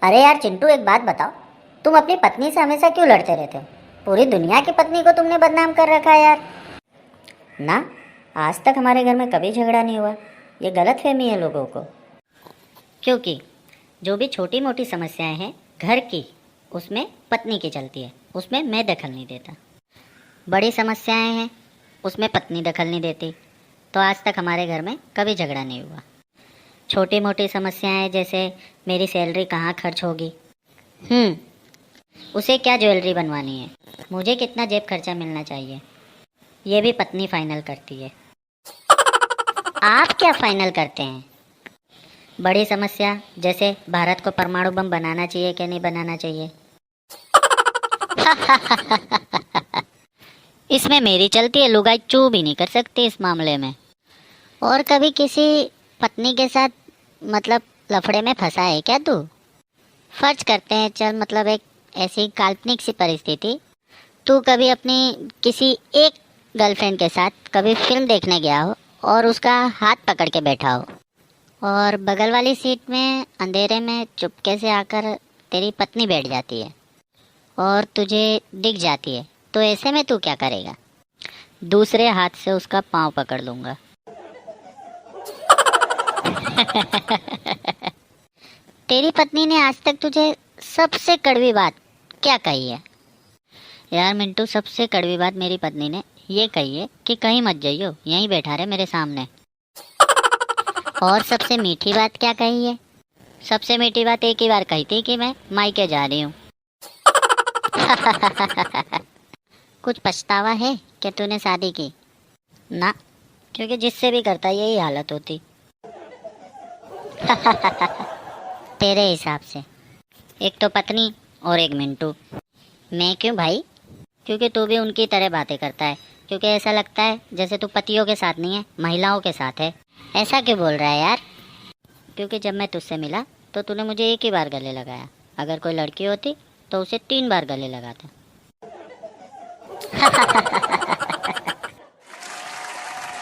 अरे यार चिंटू, एक बात बताओ, तुम अपनी पत्नी से हमेशा क्यों लड़ते रहते हो? पूरी दुनिया की पत्नी को तुमने बदनाम कर रखा है यार। ना, आज तक हमारे घर में कभी झगड़ा नहीं हुआ। ये गलतफहमी है लोगों को। क्योंकि जो भी छोटी मोटी समस्याएं हैं घर की, उसमें पत्नी की चलती है, उसमें मैं दखल नहीं देता। बड़ी समस्याएं हैं उसमें पत्नी दखल नहीं देती, तो आज तक हमारे घर में कभी झगड़ा नहीं हुआ। छोटी मोटी समस्याएं जैसे मेरी सैलरी कहाँ खर्च होगी, उसे क्या ज्वेलरी बनवानी है, मुझे कितना जेब खर्चा मिलना चाहिए, ये भी पत्नी फाइनल करती है। आप क्या फाइनल करते हैं? बड़ी समस्या जैसे भारत को परमाणु बम बनाना चाहिए कि नहीं बनाना चाहिए, इसमें मेरी चलती है, लुगाई चू भी नहीं कर सकती इस मामले में। और कभी किसी पत्नी के साथ मतलब लफड़े में फंसा है क्या तू? फर्ज करते हैं चल, मतलब एक ऐसी काल्पनिक सी परिस्थिति, तू कभी अपनी किसी एक गर्लफ्रेंड के साथ कभी फिल्म देखने गया हो और उसका हाथ पकड़ के बैठा हो, और बगल वाली सीट में अंधेरे में चुपके से आकर तेरी पत्नी बैठ जाती है और तुझे दिख जाती है, तो ऐसे में तू क्या करेगा? दूसरे हाथ से उसका पाँव पकड़ लूँगा। तेरी पत्नी ने आज तक तुझे सबसे कड़वी बात क्या कही है? यार मिंटू, सबसे कड़वी बात मेरी पत्नी ने ये कही है कि कहीं मत जाइयो, यहीं बैठा रहे मेरे सामने। और सबसे मीठी बात क्या कही है? सबसे मीठी बात एक ही बार कही थी कि मैं मायके जा रही हूँ। कुछ पछतावा है कि तूने शादी की? ना, क्योंकि जिससे भी करता यही हालत होती। तेरे हिसाब से एक तो पत्नी और एक मिंटू। मैं क्यों भाई? क्योंकि तू भी उनकी तरह बातें करता है, क्योंकि ऐसा लगता है जैसे तू पतियों के साथ नहीं है, महिलाओं के साथ है। ऐसा क्यों बोल रहा है यार? क्योंकि जब मैं तुझसे मिला तो तूने मुझे एक ही बार गले लगाया, अगर कोई लड़की होती तो उसे 3 बार गले लगाता।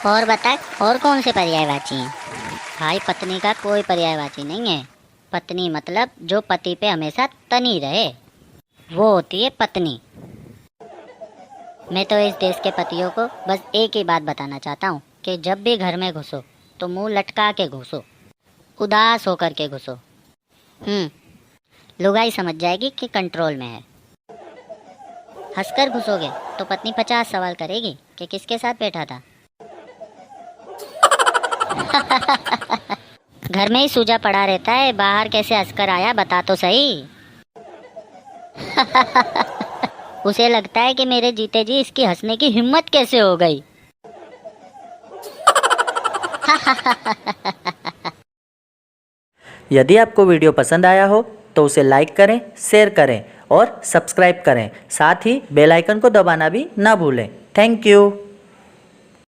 और बता, और कौन से पर्यायवाची हैं? भाई पत्नी का कोई पर्यायवाची नहीं है। पत्नी मतलब जो पति पे हमेशा तनी रहे, वो होती है पत्नी। मैं तो इस देश के पतियों को बस एक ही बात बताना चाहता हूँ कि जब भी घर में घुसो तो मुंह लटका के घुसो, उदास होकर के घुसो। लुगाई समझ जाएगी कि कंट्रोल में है। हंसकर घुसोगे तो पत्नी 50 सवाल करेगी कि किसके साथ बैठा था। घर में ही सूजा पड़ा रहता है, बाहर कैसे हंसकर आया बता तो सही। उसे लगता है कि मेरे जीते जी इसकी हंसने की हिम्मत कैसे हो गई। यदि आपको वीडियो पसंद आया हो तो उसे लाइक करें, शेयर करें और सब्सक्राइब करें। साथ ही बेल आइकन को दबाना भी ना भूलें। Thank you.